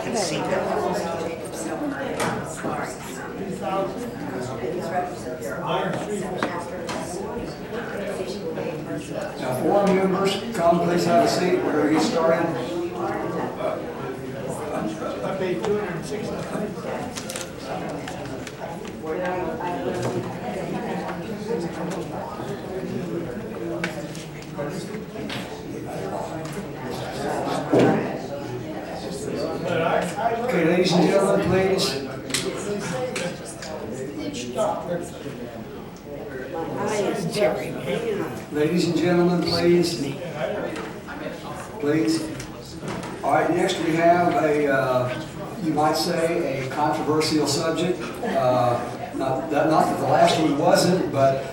can see that. Now, forum members, come please have a seat. We're going to get started. I paid $260. Okay, ladies and gentlemen, please. Ladies and gentlemen, please. Please. All right, next we have you might say, a controversial subject. Not that the last one wasn't, but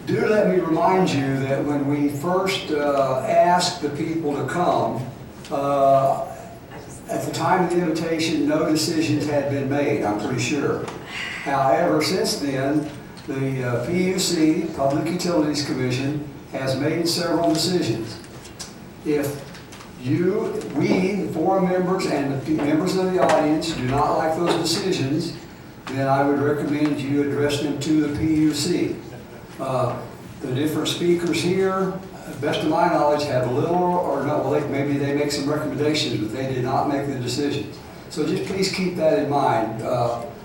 do let me remind you that when we first asked the people to come, at the time of the invitation, no decisions had been made, I'm pretty sure. However, since then, the PUC, Public Utilities Commission, has made several decisions. If we, the forum members and the members of the audience, do not like those decisions, then I would recommend you address them to the PUC. The different speakers here, best of my knowledge, have little or no, well, maybe they make some recommendations, but they did not make the decisions. So just please keep that in mind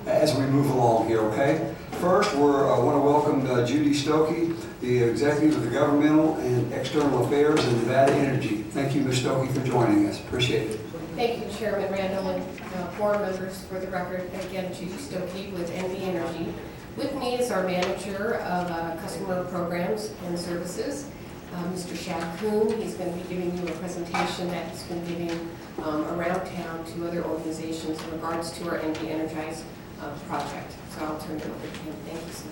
as we move along here, okay? First, I want to welcome Judy Stokey, the Executive of the Governmental and External Affairs in Nevada Energy. Thank you, Ms. Stokey, for joining us. Appreciate it. Thank you, Chairman Randall, and forum members. For the record, again, Judy Stokey with NV Energy. With me is our manager of customer programs and services, Mr. Shad Kuhn. He's going to be giving you a presentation that he's been giving around town to other organizations in regards to our NV Energize project. So I'll turn it over to him. Thank you, sir.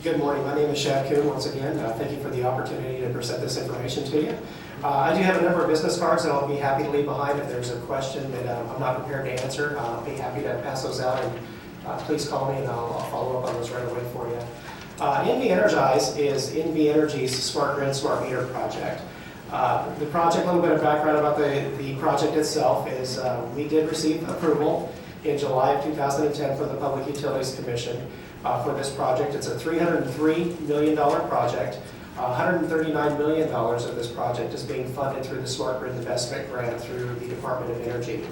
Good morning. My name is Shad Kuhn once again. Thank you for the opportunity to present this information to you. I do have a number of business cards that I'll be happy to leave behind. If there's a question that I'm not prepared to answer, I'll be happy to pass those out, and please call me and I'll follow up on those right away for you. NV Energize is NV Energy's Smart Grid Smart Meter project. The project, a little bit of background about the project itself is we did receive approval in July of 2010 from the Public Utilities Commission for this project. It's a $303 million project. $139 million of this project is being funded through the Smart Grid Investment Grant through the Department of Energy.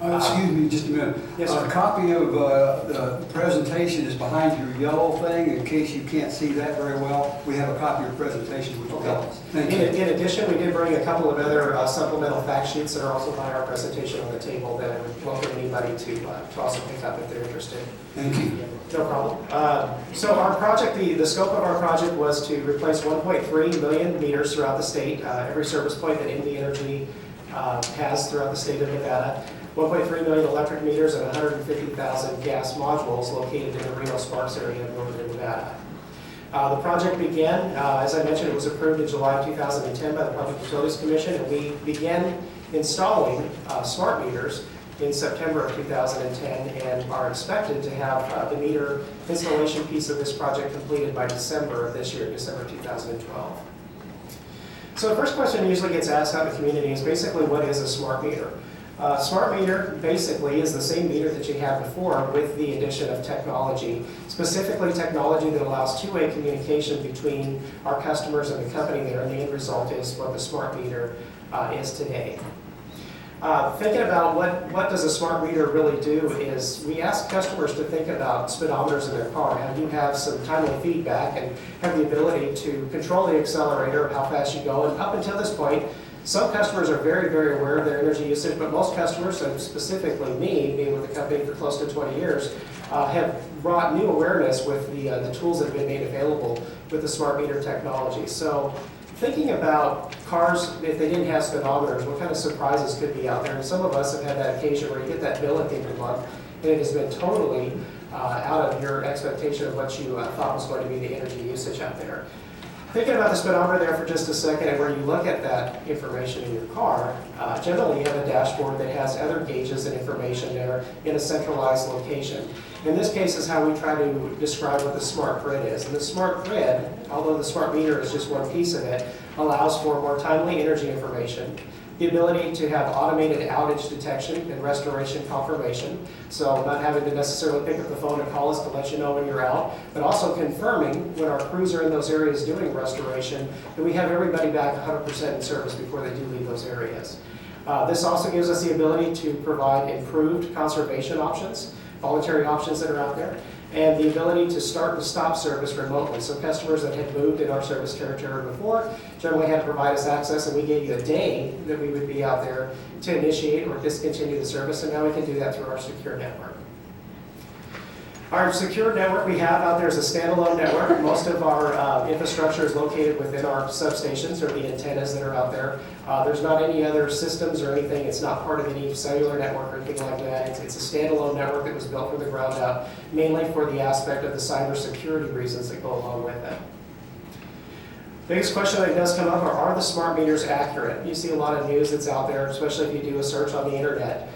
Excuse me just a minute. Yes, sir. A copy of the presentation is behind your yellow thing. In case you can't see that very well, we have a copy of the presentation which will help us. Thank you. In addition, we did bring a couple of other supplemental fact sheets that are also behind our presentation on the table that I would welcome anybody to also pick up if they're interested. Thank you. No problem. So our project, the scope of our project was to replace 1.3 million meters throughout the state, every service point that NV Energy has throughout the state of Nevada. 1.3 million electric meters and 150,000 gas modules located in the Reno-Sparks area of northern Nevada. The project began, as I mentioned, it was approved in July of 2010 by the Public Utilities Commission, and we began installing smart meters in September of 2010 and are expected to have the meter installation piece of this project completed by December of this year, December 2012. So the first question that usually gets asked out in the community is basically, what is a smart meter? Smart meter basically is the same meter that you had before with the addition of technology, specifically technology that allows two-way communication between our customers and the company there, and the end result is what the smart meter is today. Thinking about what does a smart meter really do is we ask customers to think about speedometers in their car. How do you have some timely feedback and have the ability to control the accelerator of how fast you go? And up until this point, some customers are very, very aware of their energy usage, but most customers, and specifically me, being with the company for close to 20 years, have brought new awareness with the tools that have been made available with the smart meter technology. So thinking about cars, if they didn't have speedometers, what kind of surprises could be out there? And some of us have had that occasion where you get that bill at the end of the month, and it has been totally out of your expectation of what you thought was going to be the energy usage out there. Thinking about the speedometer there for just a second, and where you look at that information in your car, generally you have a dashboard that has other gauges and information there in a centralized location. In this case is how we try to describe what the smart grid is. And the smart grid, although the smart meter is just one piece of it, allows for more timely energy information, the ability to have automated outage detection and restoration confirmation, so not having to necessarily pick up the phone and call us to let you know when you're out, but also confirming when our crews are in those areas doing restoration that we have everybody back 100% in service before they do leave those areas. This also gives us the ability to provide improved conservation options, voluntary options that are out there, and the ability to start and stop service remotely. So customers that had moved in our service territory before generally had to provide us access, and we gave you a day that we would be out there to initiate or discontinue the service, and now we can do that through our secure network. Our secure network we have out there is a standalone network. Most of our infrastructure is located within our substations or the antennas that are out there. There's not any other systems or anything. It's not part of any cellular network or anything like that. It's a standalone network that was built from the ground up, mainly for the aspect of the cybersecurity reasons that go along with it. Biggest question that does come up are the smart meters accurate? You see a lot of news that's out there, especially if you do a search on the internet.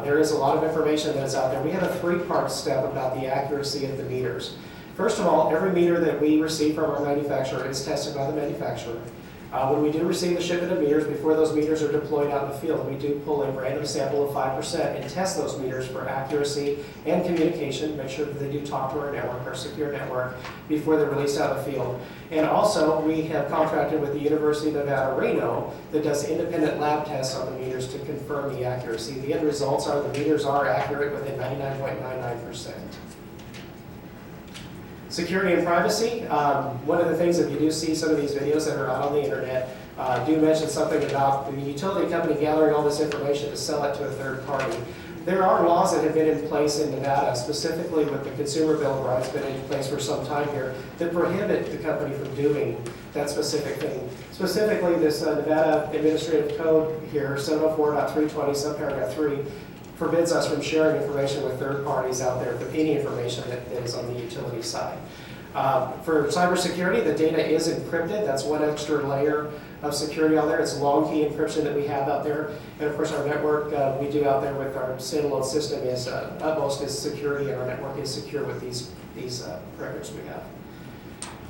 There is a lot of information that's out there. We have a three-part step about the accuracy of the meters. First of all, every meter that we receive from our manufacturer is tested by the manufacturer. When we do receive a shipment of meters, before those meters are deployed out in the field, we do pull a random sample of 5% and test those meters for accuracy and communication, make sure that they do talk to our network, our secure network, before they're released out of the field. And also, we have contracted with the University of Nevada, Reno, that does independent lab tests on the meters to confirm the accuracy. The end results are the meters are accurate within 99.99%. Security and privacy. One of the things, if you do see some of these videos that are out on the internet, do mention something about the utility company gathering all this information to sell it to a third party. There are laws that have been in place in Nevada, specifically with the Consumer Bill of Rights, been in place for some time here, that prohibit the company from doing that specific thing. Specifically, this Nevada Administrative Code here, 704.320, subparagraph 3, forbids us from sharing information with third parties out there, any information that is on the utility side. For cybersecurity, the data is encrypted. That's one extra layer of security out there. It's long key encryption that we have out there. And of course, our network we do out there with our standalone system is utmost is security, and our network is secure with these parameters we have.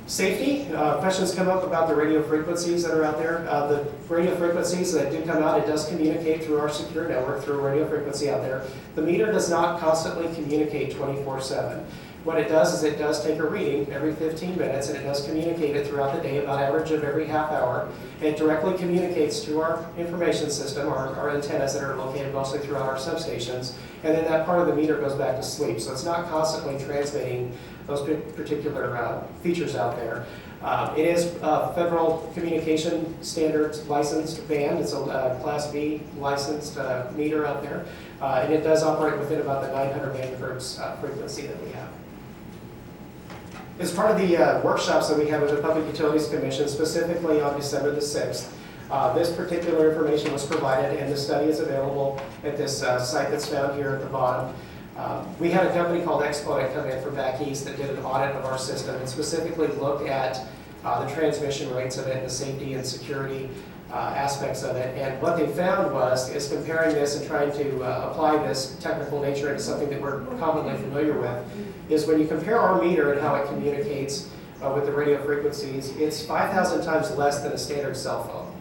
Safety, questions come up about the radio frequencies that are out there. The radio frequencies that do come out, it does communicate through our secure network, through a radio frequency out there. The meter does not constantly communicate 24/7. What it does is it does take a reading every 15 minutes, and it does communicate it throughout the day, about average of every half hour. It directly communicates to our information system, our antennas that are located mostly throughout our substations, and then that part of the meter goes back to sleep. So it's not constantly transmitting those particular features out there. It is a federal communication standards licensed band. It's a Class B licensed meter out there, and it does operate within about the 900 megahertz frequency that we have. As part of the workshops that we had with the Public Utilities Commission, specifically on December the 6th, this particular information was provided, and the study is available at this site that's found here at the bottom. We had a company called Exponent come in from back east that did an audit of our system and specifically looked at the transmission rates of it, the safety and security aspects of it. And what they found is comparing this and trying to apply this technical nature into something that we're commonly familiar with, is when you compare our meter and how it communicates with the radio frequencies, it's 5,000 times less than a standard cell phone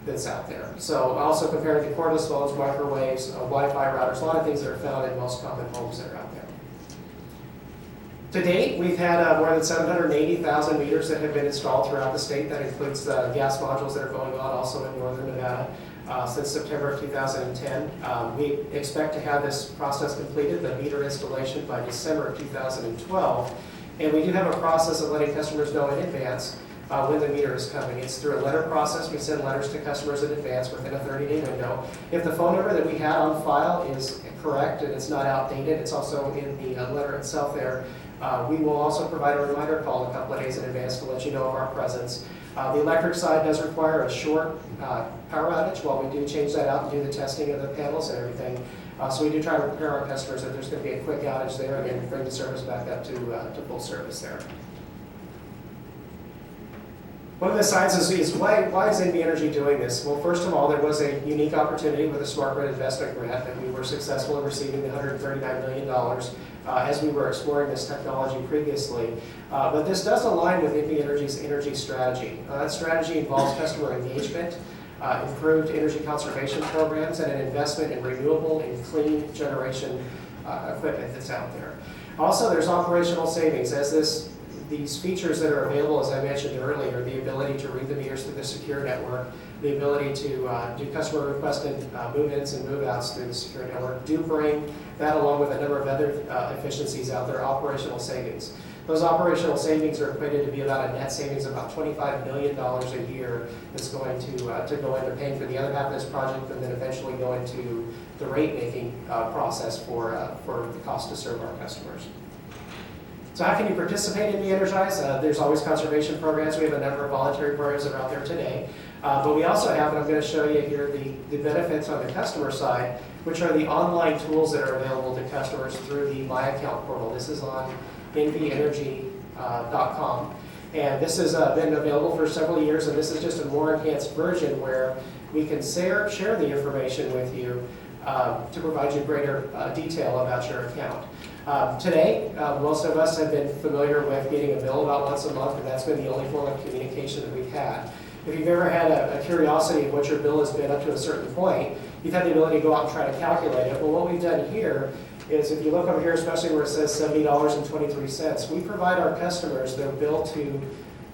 that's out there. So also comparing to cordless phones, microwaves, Wi-Fi routers, a lot of things that are found in most common homes that are out there. To date, we've had more than 780,000 meters that have been installed throughout the state. That includes the gas modules that are going on also in northern Nevada since September of 2010. We expect to have this process completed, the meter installation, by December of 2012. And we do have a process of letting customers know in advance when the meter is coming. It's through a letter process. We send letters to customers in advance within a 30-day window. If the phone number that we had on file is correct and it's not outdated, it's also in the letter itself there. We will also provide a reminder call a couple of days in advance to let you know of our presence. The electric side does require a short power outage while we do change that out and do the testing of the panels and everything. So we do try to prepare our customers that there's going to be a quick outage there and then bring the service back up to full service there. One of the sides is why is NV Energy doing this? Well, first of all, there was a unique opportunity with a Smart Grid Investment Grant that we were successful in receiving the $139 million as we were exploring this technology previously. But this does align with NV Energy's energy strategy. That strategy involves customer engagement, improved energy conservation programs, and an investment in renewable and clean generation equipment that's out there. Also, there's operational savings as these features that are available, as I mentioned earlier, the ability to read the meters through the secure network, the ability to do customer requested move-ins and move-outs through the secure network, do bring that along with a number of other efficiencies out there, operational savings. Those operational savings are equated to be about a net savings of about $25 million a year that's going to go into paying for the other half of this project and then eventually go into the rate-making process for the cost to serve our customers. So how can you participate in NV Energize? There's always conservation programs. We have a number of voluntary programs that are out there today. But we also have, and I'm going to show you here, the benefits on the customer side, which are the online tools that are available to customers through the My Account portal. This is on nvenergy.com. And this has been available for several years, and this is just a more enhanced version where we can share the information with you to provide you greater detail about your account. Today, most of us have been familiar with getting a bill about once a month, and that's been the only form of communication that we've had. If you've ever had a curiosity of what your bill has been up to a certain point, you've had the ability to go out and try to calculate it. Well, what we've done here is if you look over here, especially where it says $70.23, we provide our customers their bill to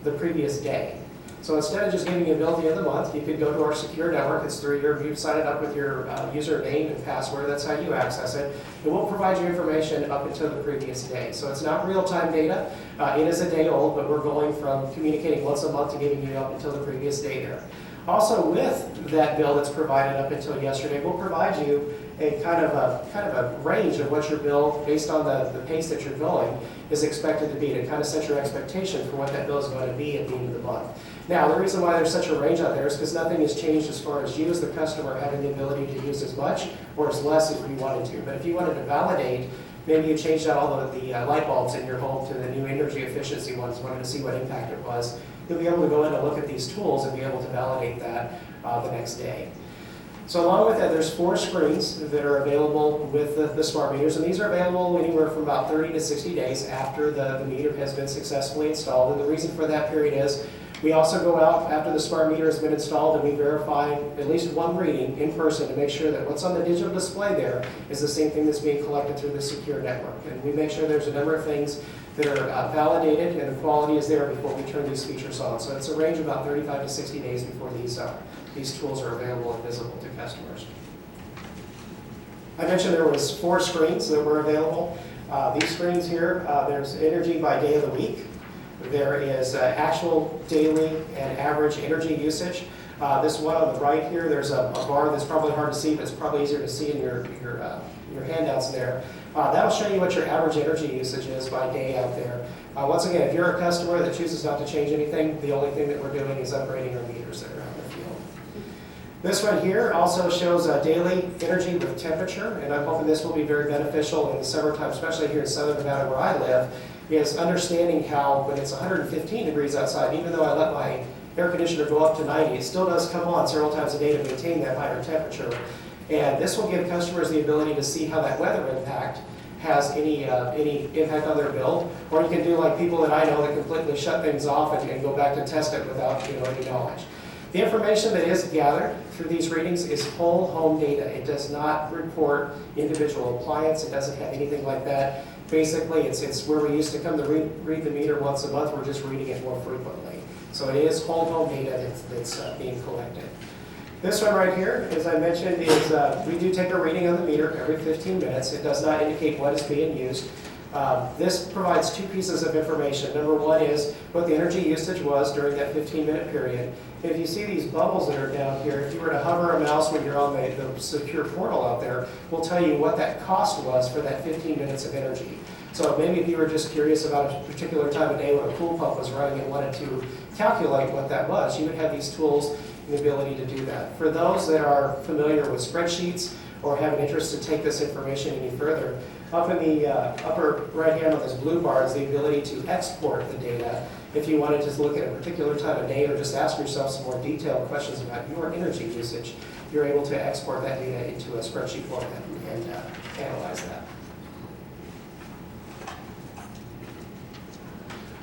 the previous day. So instead of just giving you a bill at the end of the month, you could go to our secure network. It's through you've signed it up with your username and password. That's how you access it. It will provide you information up until the previous day. So it's not real-time data. It is a day old, but we're going from communicating once a month to giving you up until the previous day there. Also, with that bill that's provided up until yesterday, we'll provide you a kind of a range of what your bill, based on the pace that you're going, is expected to be, to kind of set your expectation for what that bill is going to be at the end of the month. Now, the reason why there's such a range out there is because nothing has changed as far as you as the customer having the ability to use as much or as less if you wanted to. But if you wanted to validate, maybe you changed out all of the light bulbs in your home to the new energy efficiency ones, wanted to see what impact it was, you'll be able to go in and look at these tools and be able to validate that the next day. So along with that, there's 4 screens that are available with the smart meters, and these are available anywhere from about 30 to 60 days after the meter has been successfully installed. And the reason for that period is we also go out after the smart meter has been installed and we verify at least one reading in person to make sure that what's on the digital display there is the same thing that's being collected through the secure network. And we make sure there's a number of things that are validated and the quality is there before we turn these features on. So it's a range of about 35 to 60 days before these tools are available and visible to customers. I mentioned there was 4 screens that were available. These screens here, there's energy by day of the week. There is actual daily and average energy usage. This one on the right here, there's a bar that's probably hard to see, but it's probably easier to see in your handouts there. That'll show you what your average energy usage is by day out there. Once again, if you're a customer that chooses not to change anything, the only thing that we're doing is upgrading our meters that are out in the field. This one here also shows daily energy with temperature, and I'm hoping this will be very beneficial in the summertime, especially here in Southern Nevada where I live, is understanding how when it's 115 degrees outside, even though I let my air conditioner go up to 90, it still does come on several times a day to maintain that higher temperature. And this will give customers the ability to see how that weather impact has any impact on their bill. Or you can do like people that I know that completely shut things off and go back to test it without any knowledge. The information that is gathered through these readings is whole home data. It does not report individual appliance. It doesn't have anything like that. Basically, it's where we used to come to read the meter once a month. We're just reading it more frequently. So it is whole home data that's being collected. This one right here, as I mentioned, is we do take a reading on the meter every 15 minutes. It does not indicate what is being used. This provides 2 pieces of information. Number one is what the energy usage was during that 15-minute period. If you see these bubbles that are down here, if you were to hover a mouse when you're on the secure portal out there, we'll tell you what that cost was for that 15 minutes of energy. So maybe if you were just curious about a particular time of day when a pool pump was running and wanted to calculate what that was, you would have these tools and the ability to do that. For those that are familiar with spreadsheets or have an interest to take this information any further, up in the upper right hand on this blue bar is the ability to export the data if you wanted to look at a particular time of day or just ask yourself some more detailed questions about your energy usage, you're able to export that data into a spreadsheet format and analyze that.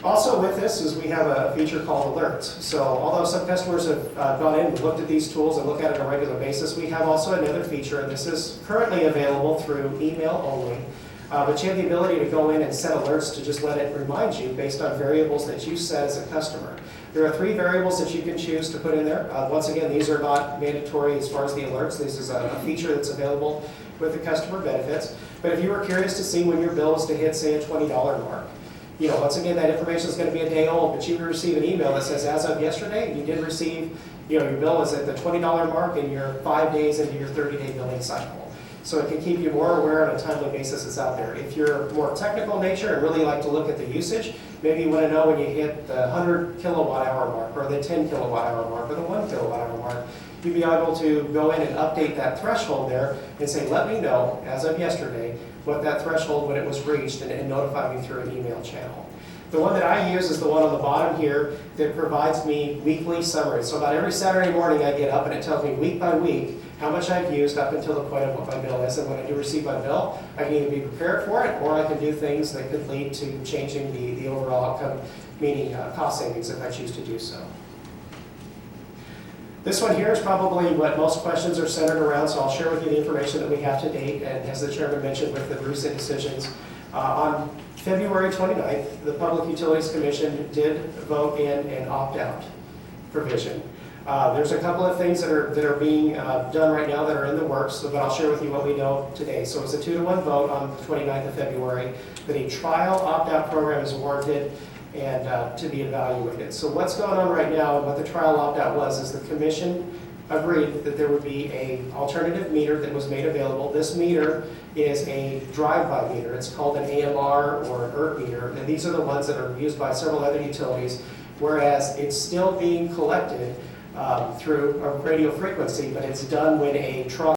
Also with this is we have a feature called alerts. So although some customers have gone in and looked at these tools and look at it on a regular basis, we have also another feature, and this is currently available through email only. But you have the ability to go in and set alerts to just let it remind you based on variables that you set as a customer. There are 3 variables that you can choose to put in there. Once again, these are not mandatory as far as the alerts. This is a feature that's available with the customer benefits. But if you were curious to see when your bill is to hit, say, a $20 mark, once again, that information is going to be a day old, but you will receive an email that says, as of yesterday, you did receive, your bill is at the $20 mark and you're 5 days into your 30-day billing cycle. So it can keep you more aware on a timely basis it's out there. If you're more technical in nature and really like to look at the usage, maybe you want to know when you hit the 100 kilowatt hour mark or the 10 kilowatt hour mark or the 1 kilowatt hour mark, you'd be able to go in and update that threshold there and say, let me know, as of yesterday, what that threshold when it was reached and notify me through an email channel. The one that I use is the one on the bottom here that provides me weekly summaries. So about every Saturday morning I get up and it tells me week by week how much I've used up until the point of what my bill is. And when I do receive my bill, I can either be prepared for it or I can do things that could lead to changing the overall outcome, meaning cost savings if I choose to do so. This one here is probably what most questions are centered around, so I'll share with you the information that we have to date. And as the chairman mentioned with the recent decisions, on February 29th, the Public Utilities Commission did vote in an opt-out provision. There's a couple of things that are being done right now that are in the works, but I'll share with you what we know today. So it's a 2-to-1 vote on the 29th of February that a trial opt-out program is warranted and to be evaluated. So what's going on right now and what the trial opt-out was is the commission agreed that there would be an alternative meter that was made available. This meter is a drive-by meter. It's called an AMR or an ERT meter, and these are the ones that are used by several other utilities, whereas it's still being collected through a radio frequency, but it's done when a truck